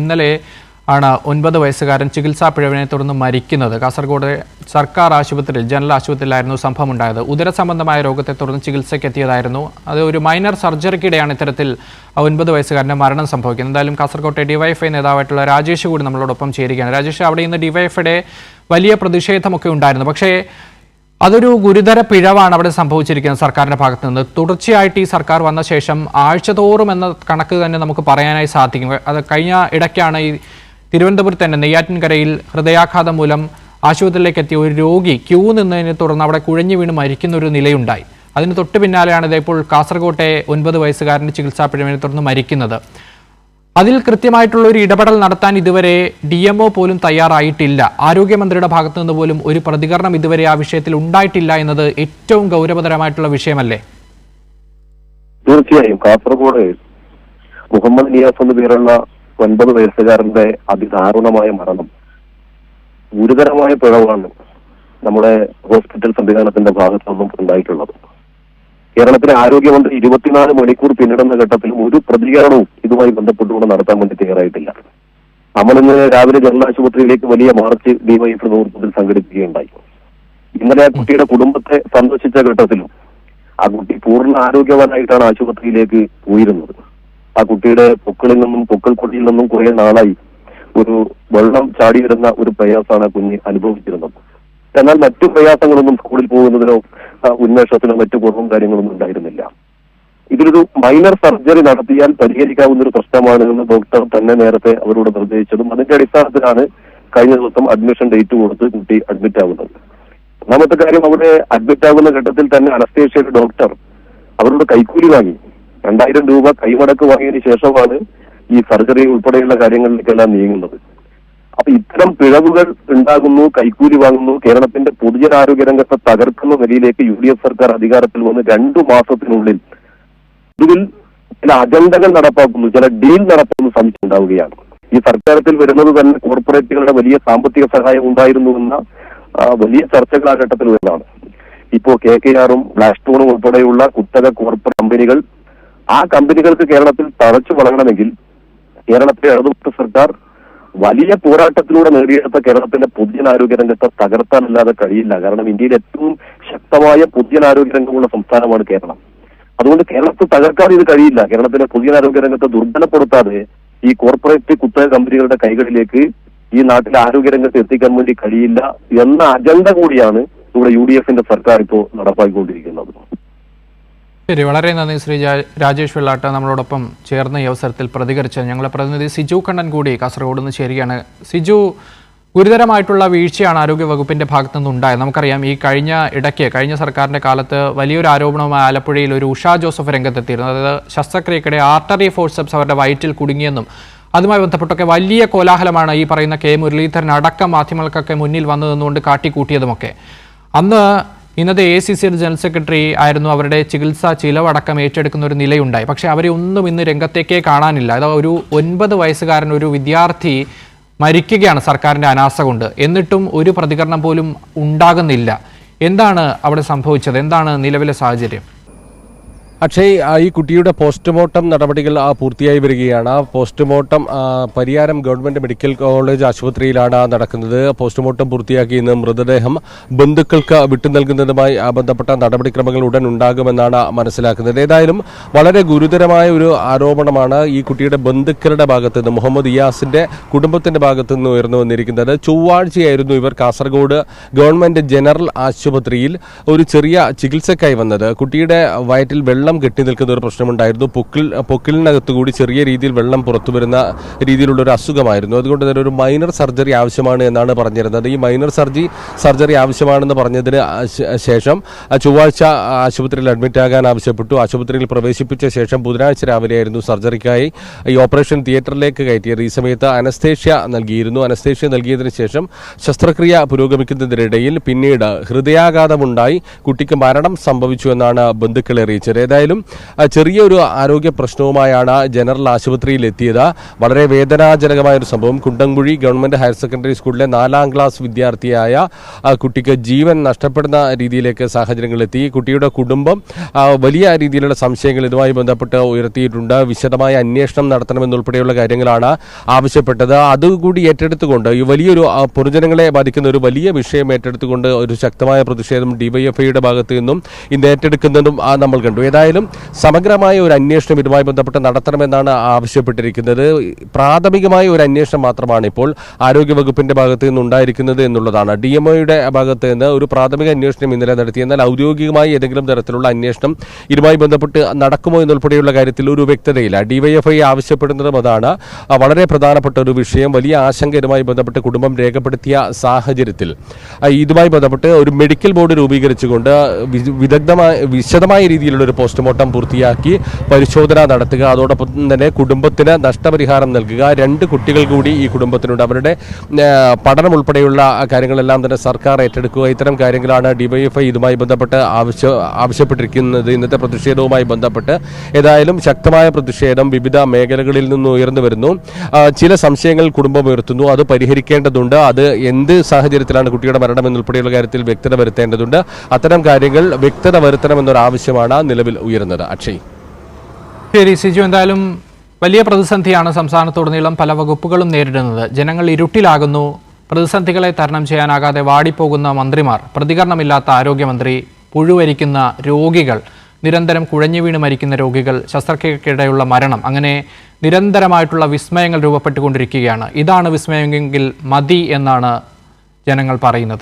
ഇന്നലെ ആണ് 9 വയസ്സുകാരൻ ചികിത്സാ പിഴവിനെ തുടർന്ന് മരിക്കുന്നത്. കാസർഗോഡ് സർക്കാർ ആശുപത്രിയിൽ ജനറൽ ആശുപത്രിയിലായിരുന്നു സംഭവം ഉണ്ടായത്. ഉദരസംബന്ധമായ രോഗത്തെ തുടർന്ന് ചികിത്സയ്ക്ക് എത്തിയതായിരുന്നു. അത് ഒരു മൈനർ സർജറിക്കിടെയാണ് ഇത്തരത്തിൽ 9 വയസ്സുകാരൻ്റെ മരണം സംഭവിക്കുന്നത്. എന്തായാലും കാസർഗോട്ടെ ഡിവൈഎഫ്ഐ നേതാവായിട്ടുള്ള രാജേഷ് കൂടി നമ്മളോടൊപ്പം ചേരുകയാണ്. രാജേഷ്, അവിടെ ഇന്ന് ഡിവൈഎഫ്ഐയുടെ വലിയ പ്രതിഷേധമൊക്കെ ഉണ്ടായിരുന്നു. പക്ഷേ അതൊരു ഗുരുതര പിഴവാണ് അവിടെ സംഭവിച്ചിരിക്കുന്നത് സർക്കാരിൻ്റെ ഭാഗത്തു നിന്ന്. തുടർച്ചയായിട്ട് ഈ സർക്കാർ വന്ന ശേഷം ആഴ്ചതോറും എന്ന കണക്ക് തന്നെ നമുക്ക് പറയാനായി സാധിക്കും. അത് കഴിഞ്ഞ ഇടയ്ക്കാണ് ഈ തിരുവനന്തപുരത്ത് തന്നെ നെയ്യാറ്റിൻകരയിൽ ഹൃദയാഘാതം മൂലം ആശുപത്രിയിലേക്ക് എത്തിയ ഒരു രോഗി ക്യൂ നിന്നതിനെ തുടർന്ന് അവിടെ കുഴഞ്ഞു വീണ് മരിക്കുന്ന ഒരു നിലയുണ്ടായി. അതിന് തൊട്ട് പിന്നാലെയാണ് ഇതേപ്പോൾ കാസർഗോട്ടെ 9 വയസ്സുകാരൻ്റെ ചികിത്സാ പിഴവിനെ തുടർന്ന് മരിക്കുന്നത്. അതിൽ കൃത്യമായിട്ടുള്ള ഒരു ഇടപെടൽ നടത്താൻ ഇതുവരെ DMO പോലും തയ്യാറായിട്ടില്ല. ആരോഗ്യമന്ത്രിയുടെ ഭാഗത്തു നിന്ന് പോലും ഒരു പ്രതികരണം ഇതുവരെ ആ വിഷയത്തിൽ ഉണ്ടായിട്ടില്ല എന്നത് ഏറ്റവും ഗൗരവതരമായിട്ടുള്ള വിഷയമല്ലേ? തീർച്ചയായും കാസർഗോഡ് മുഹമ്മദ് നിയാസ് എന്ന പേരുള്ള 9 വയസ്സുകാരന്റെ അതിദാരുണമായ മരണം ഗുരുതരമായ പിഴവാണ് നമ്മുടെ ഹോസ്പിറ്റൽ സംവിധാനത്തിന്റെ ഭാഗത്തു നിന്നും ഉണ്ടായിട്ടുള്ളത്. കേരളത്തിലെ ആരോഗ്യമന്ത്രി 24 മണിക്കൂർ പിന്നിടുന്ന ഘട്ടത്തിൽ ഒരു പ്രതികരണവും ഇതുമായി ബന്ധപ്പെട്ടുകൊണ്ട് നടത്താൻ വേണ്ടി തയ്യാറായിട്ടില്ല. നമ്മൾ ഇന്ന് രാവിലെ ജനറൽ ആശുപത്രിയിലേക്ക് വലിയ മാർച്ച് ഡിവൈഎഫ്ഐ നേതൃത്വത്തിൽ സംഘടിപ്പിക്കുകയുണ്ടായി. ഇന്നലെ ആ കുട്ടിയുടെ കുടുംബത്തെ സന്ദർശിച്ച ഘട്ടത്തിലും ആ കുട്ടി പൂർണ്ണ ആരോഗ്യവാനായിട്ടാണ് ആശുപത്രിയിലേക്ക് പോയിരുന്നത്. ആ കുട്ടിയുടെ പൊക്കിൾക്കൊടിയിൽ നിന്നും കുറെ നാളായി ഒരു വെള്ളം ചാടി വരുന്ന ഒരു പ്രയാസമാണ് ആ കുഞ്ഞ് അനുഭവിച്ചിരുന്നത്. എന്നാൽ മറ്റു പ്രയാസങ്ങളൊന്നും സ്കൂളിൽ പോകുന്നതിനോ ഉന്മേഷത്തിനോ മറ്റു കുറവും കാര്യങ്ങളൊന്നും ഉണ്ടായിരുന്നില്ല. ഇതിലൊരു മൈനർ സർജറി നടത്തിയാൽ പരിഹരിക്കാവുന്ന ഒരു പ്രശ്നമാണ് എന്ന് ഡോക്ടർ തന്നെ നേരത്തെ അവരോട് നിർദ്ദേശിച്ചതും അതിന്റെ അടിസ്ഥാനത്തിലാണ് കഴിഞ്ഞ ദിവസം അഡ്മിഷൻ ഡേറ്റ് കൊടുത്ത് കുട്ടി അഡ്മിറ്റ് ആകുന്നത്. ഒന്നാമത്തെ കാര്യം, അവിടെ അഡ്മിറ്റ് ആകുന്ന ഘട്ടത്തിൽ തന്നെ അനസ്തേഷ്യയുടെ ഡോക്ടർ അവരോട് കൈക്കൂലി വാങ്ങി 2000 രൂപ കൈമടക്ക് വാങ്ങിയതിനു ശേഷമാണ് ഈ സർജറി ഉൾപ്പെടെയുള്ള കാര്യങ്ങളിലേക്കെല്ലാം നീങ്ങുന്നത്. അപ്പൊ ഇത്തരം പിഴവുകൾ ഉണ്ടാകുന്നു, കൈക്കൂലി വാങ്ങുന്നു, കേരളത്തിന്റെ പൊതുജനാരോഗ്യ രംഗത്തെ തകർക്കുന്ന നിലയിലേക്ക് UDF സർക്കാർ അധികാരത്തിൽ വന്ന് 2 മാസത്തിനുള്ളിൽ ഇതിൽ ചില അജണ്ടകൾ നടപ്പാക്കുന്നു, ചില ഡീൽ നടപ്പാക്കുന്നു സംശയമുണ്ടാവുകയാണ്. ഈ സർക്കാരത്തിൽ വരുന്നത് തന്നെ കോർപ്പറേറ്റുകളുടെ വലിയ സാമ്പത്തിക സഹായം ഉണ്ടായിരുന്നുവെന്ന വലിയ ചർച്ചകൾ ആ ഘട്ടത്തിൽ വരുന്നതാണ്. ഇപ്പോ KKR-ഉം ബ്ലാക്ക്സ്റ്റോണും ഉൾപ്പെടെയുള്ള കുത്തക കോർപ്പറേറ്റ് കമ്പനികൾ, ആ കമ്പനികൾക്ക് കേരളത്തിൽ തഴച്ചു വളരണമെങ്കിൽ കേരളത്തിലെ ഇടതുപക്ഷ സർക്കാർ വലിയ പോരാട്ടത്തിലൂടെ നേടിയെടുത്ത കേരളത്തിന്റെ പൊതുജനാരോഗ്യ രംഗത്തെ തകർത്താനല്ലാതെ കഴിയില്ല. കാരണം ഇന്ത്യയിൽ ഏറ്റവും ശക്തമായ പൊതുജനാരോഗ്യ രംഗമുള്ള സംസ്ഥാനമാണ് കേരളം. അതുകൊണ്ട് കേരളത്തെ തകർക്കാൻ ഇത് കഴിയില്ല. കേരളത്തിലെ പൊതുജനാരോഗ്യ രംഗത്തെ ദുർബലപ്പെടുത്താതെ ഈ കോർപ്പറേറ്റ് കുത്തക കമ്പനികളുടെ കൈകളിലേക്ക് ഈ നാട്ടിലെ ആരോഗ്യരംഗത്ത് എത്തിക്കാൻ വേണ്ടി കഴിയില്ല എന്ന അജണ്ട കൂടിയാണ് ഇവിടെ UDF-ന്റെ സർക്കാർ ഇപ്പോൾ നടപ്പാക്കിക്കൊണ്ടിരിക്കുന്നത്. ശരി, വളരെ നന്ദി ശ്രീ രാജേഷ് വെള്ളാട്ട് നമ്മളോടൊപ്പം ചേർന്ന ഈ അവസരത്തിൽ പ്രതികരിച്ച ഞങ്ങളുടെ പ്രതിനിധി സിജു കണ്ണൻ കൂടി കാസർഗോഡ് നിന്ന് ചേരുകയാണ്. സിജു, ഗുരുതരമായിട്ടുള്ള വീഴ്ചയാണ് ആരോഗ്യവകുപ്പിന്റെ ഭാഗത്തു നിന്നുണ്ടായത്. നമുക്കറിയാം, ഈ കഴിഞ്ഞ സർക്കാരിന്റെ കാലത്ത് വലിയൊരു ആരോപണവുമായി ആലപ്പുഴയിൽ ഒരു ഉഷ ജോസഫ് രംഗത്തെത്തിയിരുന്നു. അതായത് ശസ്ത്രക്രിയക്കിടെ ആർട്ടറി ഫോഴ്സെപ്സ് അവരുടെ വയറ്റിൽ കുടുങ്ങിയെന്നും അതുമായി ബന്ധപ്പെട്ടൊക്കെ വലിയ കോലാഹലമാണ് ഈ പറയുന്ന K. മുരളീധരൻ അടക്കം മാധ്യമങ്ങൾക്കൊക്കെ മുന്നിൽ വന്നു നിന്നുകൊണ്ട് കാട്ടിക്കൂട്ടിയതുമൊക്കെ. അന്ന് ഇന്നത്തെ ACC ജനറൽ സെക്രട്ടറി ആയിരുന്നു അവരുടെ ചികിത്സാ ചിലവടക്കം ഏറ്റെടുക്കുന്ന ഒരു നിലയുണ്ടായി. പക്ഷേ അവരെ ഒന്നും ഇന്ന് രംഗത്തേക്കേ കാണാനില്ല. അതാ ഒരു 9 വയസ്സുകാരൻ ഒരു വിദ്യാർത്ഥി മരിക്കുകയാണ് സർക്കാരിൻ്റെ അനാസ കൊണ്ട്. എന്നിട്ടും ഒരു പ്രതികരണം പോലും ഉണ്ടാകുന്നില്ല. എന്താണ് അവിടെ സംഭവിച്ചത്? എന്താണ് നിലവിലെ സാഹചര്യം? അക്ഷയ്, ഈ കുട്ടിയുടെ പോസ്റ്റ്മോർട്ടം നടപടികൾ പൂർത്തിയായി വരികയാണ്. Postmortem Pariyaram government medical college ആശുപത്രിയിലാണ് നടക്കുന്നത്. പോസ്റ്റ്മോർട്ടം പൂർത്തിയാക്കി ഇന്ന് മൃതദേഹം ബന്ധുക്കൾക്ക് വിട്ടുനൽകുന്നതുമായി ബന്ധപ്പെട്ട നടപടിക്രമങ്ങൾ ഉടൻ ഉണ്ടാകുമെന്നാണ് മനസ്സിലാക്കുന്നത്. ഏതായാലും വളരെ ഗുരുതരമായ ഒരു ആരോപണമാണ് ഈ കുട്ടിയുടെ ബന്ധുക്കളുടെ ഭാഗത്ത് നിന്ന്, മുഹമ്മദ് ഇയാസിന്റെ കുടുംബത്തിന്റെ ഭാഗത്തു നിന്ന് ഉയർന്നു വന്നിരിക്കുന്നത്. ചൊവ്വാഴ്ചയായിരുന്നു ഇവർ കാസർഗോഡ് ഗവൺമെന്റ് ജനറൽ ആശുപത്രിയിൽ ഒരു ചെറിയ ചികിത്സക്കായി വന്നത്. കുട്ടിയുടെ വയറ്റിൽ വെള്ളം കെട്ടി നിൽക്കുന്ന ഒരു പ്രശ്നമുണ്ടായിരുന്നു. പൊക്കിളിനകത്തുകൂടി ചെറിയ രീതിയിൽ വെള്ളം പുറത്തു വരുന്ന രീതിയിലുള്ള ഒരു അസുഖമായിരുന്നു. അതുകൊണ്ട് തന്നെ ഒരു മൈനർ സർജറി ആവശ്യമാണ് എന്നാണ് പറഞ്ഞിരുന്നത്. ഈ മൈനർ സർജറി ആവശ്യമാണെന്ന് പറഞ്ഞതിന് ശേഷം ചൊവ്വാഴ്ച ആശുപത്രിയിൽ അഡ്മിറ്റ് ആകാൻ ആവശ്യപ്പെട്ടു. ആശുപത്രിയിൽ പ്രവേശിപ്പിച്ച ശേഷം ബുധനാഴ്ച രാവിലെയായിരുന്നു സർജറിക്കായി ഈ ഓപ്പറേഷൻ തിയേറ്ററിലേക്ക് കയറ്റിയത്. ഈ സമയത്ത് അനസ്തേഷ്യ നൽകിയിരുന്നു. അനസ്തേഷ്യ നൽകിയതിനു ശേഷം ശസ്ത്രക്രിയ പുരോഗമിക്കുന്നതിനിടയിൽ പിന്നീട് ഹൃദയാഘാതമുണ്ടായി കുട്ടിക്ക് മരണം സംഭവിച്ചു എന്നാണ് ബന്ധുക്കളെ അറിയിച്ചത്. ഏതായാലും ചെറിയൊരു ആരോഗ്യ പ്രശ്നവുമായാണ് ജനറൽ ആശുപത്രിയിൽ എത്തിയത്. വളരെ വേദനാജനകമായ ഒരു സംഭവം. കുണ്ടംകുഴി ഗവൺമെന്റ് ഹയർ സെക്കൻഡറി സ്കൂളിലെ 4ാം ക്ലാസ് വിദ്യാർത്ഥിയായ കുട്ടിക്ക് ജീവൻ നഷ്ടപ്പെടുന്ന രീതിയിലേക്ക് സാഹചര്യങ്ങളെത്തി. കുട്ടിയുടെ കുടുംബം വലിയ രീതിയിലുള്ള സംശയങ്ങൾ ഇതുമായി ബന്ധപ്പെട്ട് ഉയർത്തിയിട്ടുണ്ട്. വിശദമായ അന്വേഷണം നടത്തണമെന്നുൾപ്പെടെയുള്ള കാര്യങ്ങളാണ് ആവശ്യപ്പെട്ടത്. അതുകൂടി ഏറ്റെടുത്തുകൊണ്ട് ഈ വലിയൊരു പൊതുജനങ്ങളെ ബാധിക്കുന്ന ഒരു വലിയ വിഷയം ഏറ്റെടുത്തുകൊണ്ട് ഒരു ശക്തമായ പ്രതിഷേധം ഡിവൈഎഫ്ഐയുടെ ഭാഗത്തു നിന്നും ഇന്ന് ഏറ്റെടുക്കുന്നതും നമ്മൾ കണ്ടു. ഏതായാലും സമഗ്രമായ ഒരു അന്വേഷണം ഇതുമായി ബന്ധപ്പെട്ട് നടത്തണമെന്നാണ് ആവശ്യപ്പെട്ടിരിക്കുന്നത്. പ്രാഥമികമായ ഒരു അന്വേഷണം മാത്രമാണ് ഇപ്പോൾ ആരോഗ്യവകുപ്പിന്റെ ഭാഗത്തു നിന്ന് ഉണ്ടായിരിക്കുന്നത് എന്നുള്ളതാണ്. DMOയുടെ ഭാഗത്ത് നിന്ന് ഒരു പ്രാഥമിക അന്വേഷണം ഇന്നലെ നടത്തി. എന്നാൽ ഔദ്യോഗികമായി ഏതെങ്കിലും തരത്തിലുള്ള അന്വേഷണം ഇതുമായി ബന്ധപ്പെട്ട് നടക്കുമോ എന്നുൾപ്പെടെയുള്ള കാര്യത്തിൽ ഒരു വ്യക്തതയില്ല. ഡിവൈഎഫ്ഐ ആവശ്യപ്പെടുന്നതും അതാണ്. വളരെ പ്രധാനപ്പെട്ട ഒരു വിഷയം. വലിയ ആശങ്ക ഇതുമായി ബന്ധപ്പെട്ട് കുടുംബം രേഖപ്പെടുത്തിയ സാഹചര്യത്തിൽ ഇതുമായി ബന്ധപ്പെട്ട് ഒരു മെഡിക്കൽ ബോർഡ് രൂപീകരിച്ചുകൊണ്ട് വിശദമായ രീതിയിലുള്ള ഒരു പോസ്റ്റ്മോർട്ടം പൂർത്തിയാക്കി പരിശോധന നടത്തുക. അതോടൊപ്പം തന്നെ കുടുംബത്തിന് നഷ്ടപരിഹാരം നൽകുക. 2 കുട്ടികൾ കൂടി ഈ കുടുംബത്തിനുണ്ട്. അവരുടെ പഠനം ഉൾപ്പെടെയുള്ള കാര്യങ്ങളെല്ലാം തന്നെ സർക്കാർ ഏറ്റെടുക്കുക. ഇത്തരം കാര്യങ്ങളാണ് ഡിവൈഎഫ്ഐ ഇതുമായി ബന്ധപ്പെട്ട് ആവശ്യപ്പെട്ടിരിക്കുന്നത്. ഇന്നത്തെ പ്രതിഷേധവുമായി ബന്ധപ്പെട്ട് ഏതായാലും ശക്തമായ പ്രതിഷേധം വിവിധ മേഖലകളിൽ നിന്ന് ഉയർന്നു വരുന്നു. ചില സംശയങ്ങൾ കുടുംബം ഉയർത്തുന്നു. അത് പരിഹരിക്കേണ്ടതുണ്ട്. അത് എന്ത് സാഹചര്യത്തിലാണ് കുട്ടിയുടെ മരണം എന്നുൾപ്പെടെയുള്ള കാര്യത്തിൽ വ്യക്തത വരുത്തേണ്ടതുണ്ട്. അത്തരം കാര്യങ്ങൾ വ്യക്തത വരുത്തണമെന്നൊരാവശ്യമാണ് നിലവിൽ ഉയരുന്നത്. അക്ഷയ്. ശരി സിജു, എന്തായാലും വലിയ പ്രതിസന്ധിയാണ് സംസ്ഥാനത്തുടനീളം പല വകുപ്പുകളും നേരിടുന്നത്. ജനങ്ങൾ ഇരുട്ടിലാകുന്നു. പ്രതിസന്ധികളെ തരണം ചെയ്യാനാകാതെ വാടിപ്പോകുന്ന മന്ത്രിമാർ, പ്രതികരണമില്ലാത്ത ആരോഗ്യമന്ത്രി, പുഴുവരിക്കുന്ന രോഗികൾ, നിരന്തരം കുഴഞ്ഞു വീണ് മരിക്കുന്ന രോഗികൾ, ശസ്ത്രക്രിയക്കിടെയുള്ള മരണം, അങ്ങനെ നിരന്തരമായിട്ടുള്ള വിസ്മയങ്ങൾ രൂപപ്പെട്ടുകൊണ്ടിരിക്കുകയാണ്. ഇതാണ് വിസ്മയമെങ്കിൽ മതി എന്നാണ് ജനങ്ങൾ പറയുന്നത്.